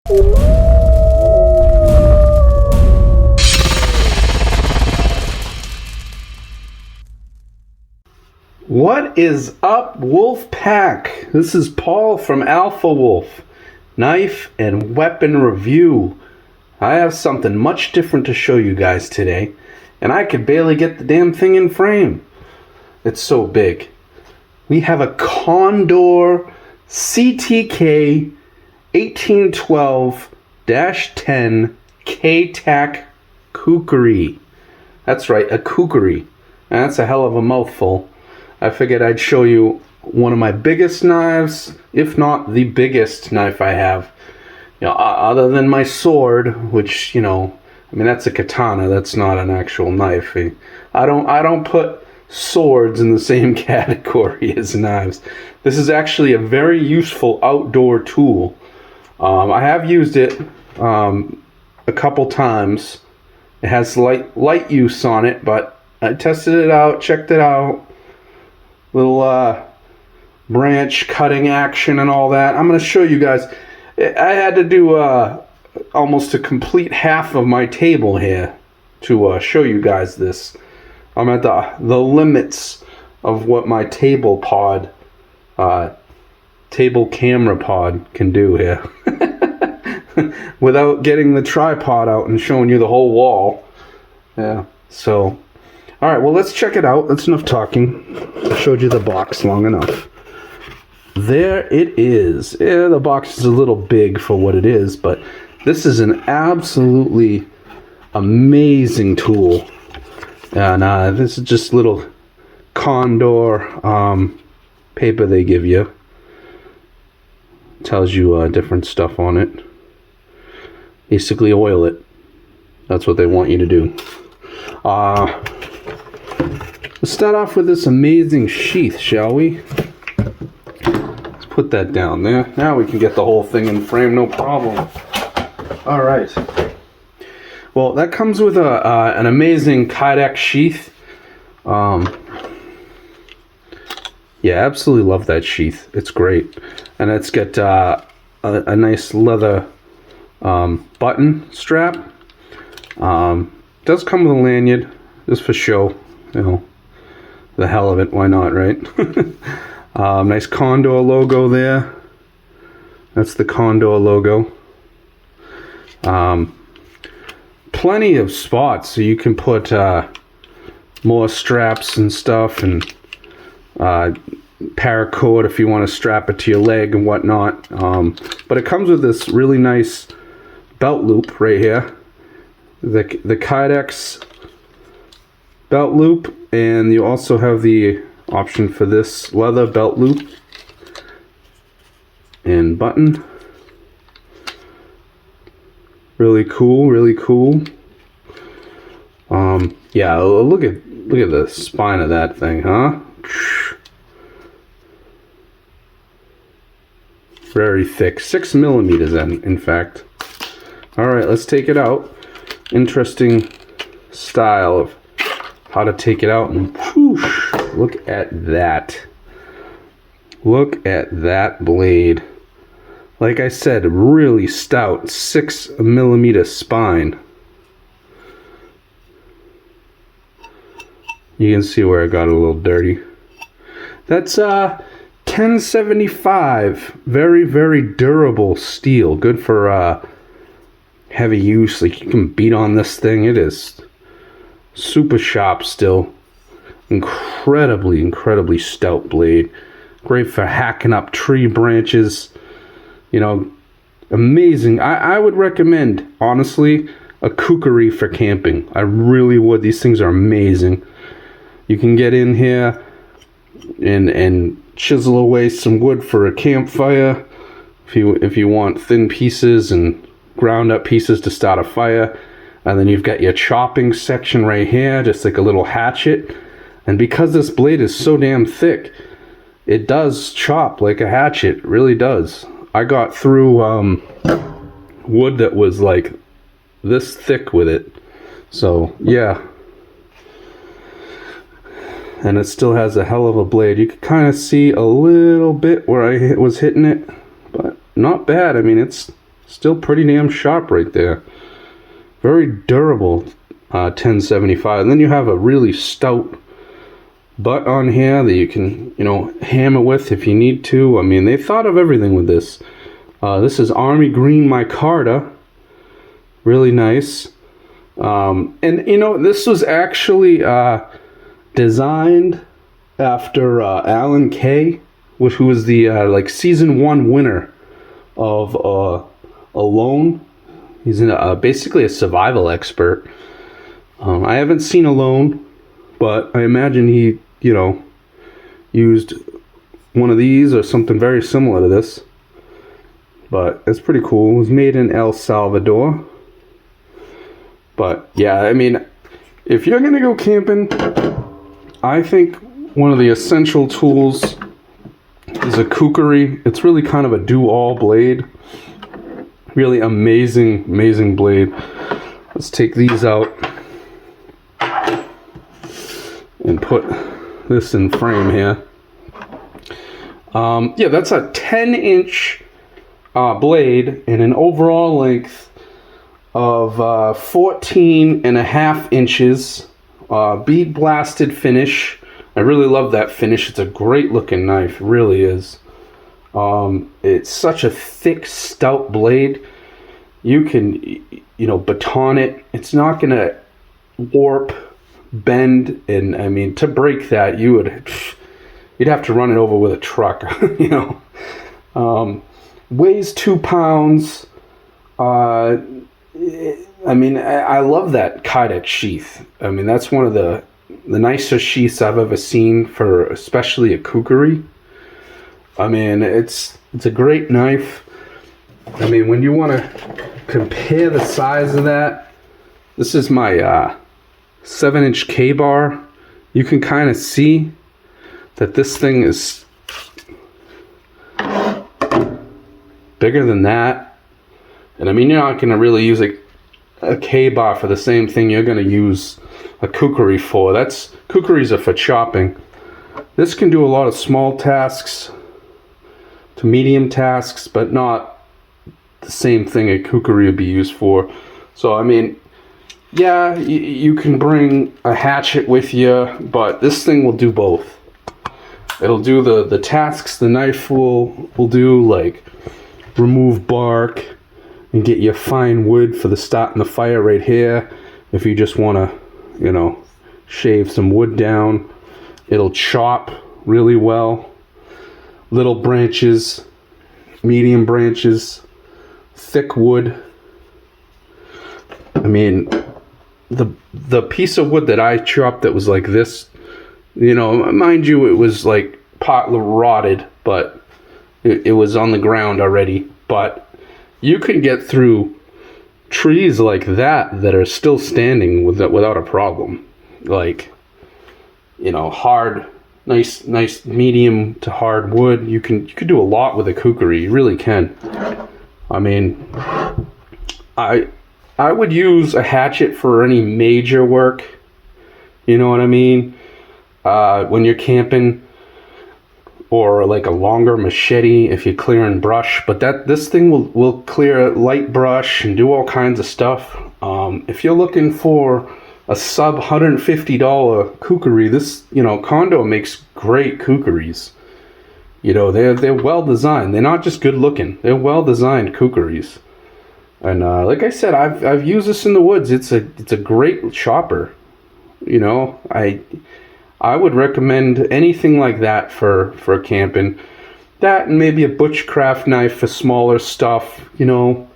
What is up, Wolf Pack? This is Paul from Alpha Wolf, Knife and Weapon Review. I have something much different to show you guys today, and I could barely get the damn thing in frame. It's so big. We have a Condor CTK 1812-10 K-Tact Kukri. That's right, a kukri. And that's a hell of a mouthful. I figured I'd show you one of my biggest knives, if not the biggest knife I have. You know, other than my sword, which, you know, I mean, that's a katana. That's not an actual knife. I don't put swords in the same category as knives. This is actually a very useful outdoor tool. I have used it a couple times. It has light use on it, but I tested it out, checked it out. Little branch cutting action and all that. I'm going to show you guys. I had to do almost a complete half of my table here to show you guys this. I'm at the limits of what my table camera pod can do here. Without getting the tripod out and showing you the whole wall. Yeah, so... Alright, well, let's check it out. That's enough talking. I showed you the box long enough. There it is. Yeah, the box is a little big for what it is, but this is an absolutely amazing tool. And this is just little Condor paper they give you. Tells you different stuff on it. Basically oil it. That's what they want you to do. Let's start off with this amazing sheath, shall we? Let's put that down there. Now we can get the whole thing in frame, no problem. All right. Well, that comes with an amazing K-Tact sheath. Yeah, absolutely love that sheath. It's great. And it's got a nice leather button strap. Does come with a lanyard, just for show, you know. The hell of it, why not, right? Nice Condor logo there. That's the Condor logo. Plenty of spots, so you can put more straps and stuff, and paracord if you want to strap it to your leg and whatnot. But it comes with this really nice belt loop right here. The K-Tact belt loop, and you also have the option for this leather belt loop and button. Really cool, really cool. Yeah, look at the spine of that thing, huh? Very thick, 6 millimeters in fact. All right, let's take it out. Interesting style of how to take it out, and whoosh, look at that. Look at that blade. Like I said, really stout, 6 millimeter spine. You can see where I got a little dirty. That's 1075. Very, very durable steel. Good for heavy use. Like, you can beat on this thing. It is super sharp still. Incredibly stout blade. Great for hacking up tree branches. You know, amazing. I would recommend, honestly, a kukri for camping. I really would. These things are amazing. You can get in here and chisel away some wood for a campfire. If you want thin pieces and ground up pieces to start a fire. And then you've got your chopping section right here, just like a little hatchet. And because this blade is so damn thick, it does chop like a hatchet. It really does. I got through wood that was like this thick with it. So, yeah. And it still has a hell of a blade. You can kind of see a little bit where I was hitting it. But not bad. I mean, it's Still pretty damn sharp right there. Very durable 1075. And then you have a really stout butt on here that you can, you know, hammer with if you need to. I mean, they thought of everything with this. This is Army Green Micarta. Really nice. And, you know, this was actually designed after Alan Kay, who was the like season 1 winner of Alone. He's basically a survival expert. I haven't seen Alone, but I imagine he, you know, used one of these or something very similar to this. But it's pretty cool. It was made in El Salvador. But yeah, I mean, if you're gonna go camping, I think one of the essential tools is a kukri. It's really kind of a do-all blade. Really amazing blade. Let's take these out and put this in frame here. Yeah, that's a 10-inch blade and an overall length of 14 and a half inches. Bead blasted finish. I really love that finish. It's a great looking knife. It really is. It's such a thick, stout blade. You can, you know, baton it. It's not going to warp, bend, and I mean, to break that, you'd have to run it over with a truck, you know. Weighs 2 pounds. I mean, I love that K-Tact sheath. I mean, that's one of the nicer sheaths I've ever seen for especially a kukri. I mean, it's a great knife. I mean, when you want to compare the size of that, this is my 7-inch K-bar. You can kind of see that this thing is bigger than that. And I mean, you're not going to really use a K-bar for the same thing you're going to use a kukri for. Kukris are for chopping. This can do a lot of small tasks to medium tasks, but not the same thing a kukri would be used for. So I mean, yeah, you can bring a hatchet with you, but this thing will do both. It'll do the tasks the knife will do, like remove bark and get you fine wood for the starting the fire right here. If you just want to, you know, shave some wood down, it'll chop really well. Little branches, medium branches, thick wood. I mean, the piece of wood that I chopped that was like this, you know, mind you, it was like partly rotted, but it was on the ground already. But you can get through trees like that are still standing without a problem. Like, you know, hard, nice medium to hard wood. You could do a lot with a kukri. You really can. I mean, I would use a hatchet for any major work. You know what I mean? When you're camping, or like a longer machete if you're clearing brush. But this thing will clear light brush and do all kinds of stuff. If you're looking for a sub $150 kukri, this, you know, Condor makes great kukris. You know, they're well designed. They're not just good looking. They're well designed kukris. And like I said, I've used this in the woods. It's a great chopper. You know, I would recommend anything like that for camping. That and maybe a bushcraft knife for smaller stuff, you know.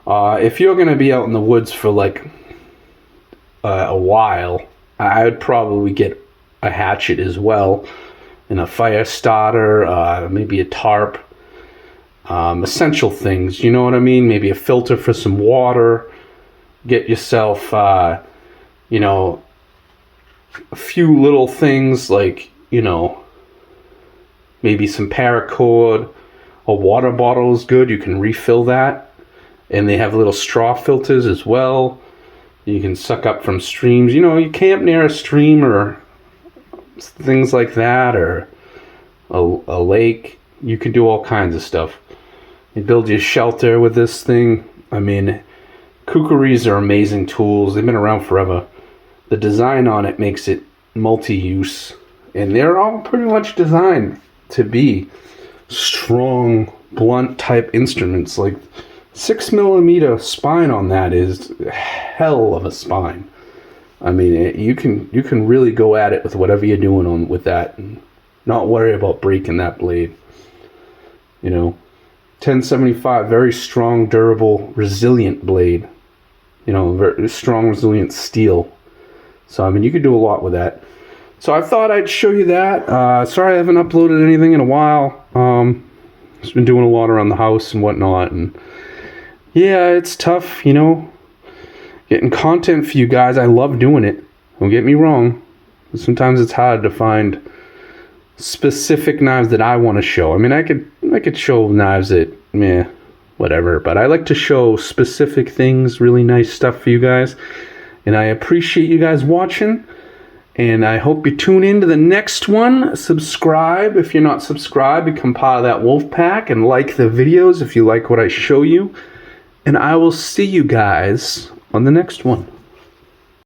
If you're going to be out in the woods for like a while, I would probably get a hatchet as well, and a fire starter, maybe a tarp. Essential things, you know what I mean? Maybe a filter for some water. Get yourself, you know, a few little things like, you know, maybe some paracord. A water bottle is good. You can refill that. And they have little straw filters as well. You can suck up from streams. You know, you camp near a stream or things like that, or a lake. You can do all kinds of stuff. You build your shelter with this thing. I mean, Kukris are amazing tools. They've been around forever. The design on it makes it multi-use. And they're all pretty much designed to be strong, blunt type instruments. Like 6mm spine on that is hell of a spine. I mean, you can really go at it with whatever you're doing with that and not worry about breaking that blade. You know, 1075, very strong, durable, resilient blade. You know, very strong, resilient steel. So I mean, you could do a lot with that. So I thought I'd show you that. Sorry I haven't uploaded anything in a while. Just been doing a lot around the house and whatnot, and yeah, it's tough, you know, getting content for you guys. I love doing it. Don't get me wrong. Sometimes it's hard to find specific knives that I want to show. I mean, I could show knives that, whatever. But I like to show specific things, really nice stuff for you guys. And I appreciate you guys watching. And I hope you tune in to the next one. Subscribe if you're not subscribed. Become part of that wolf pack. And like the videos if you like what I show you. And I will see you guys on the next one.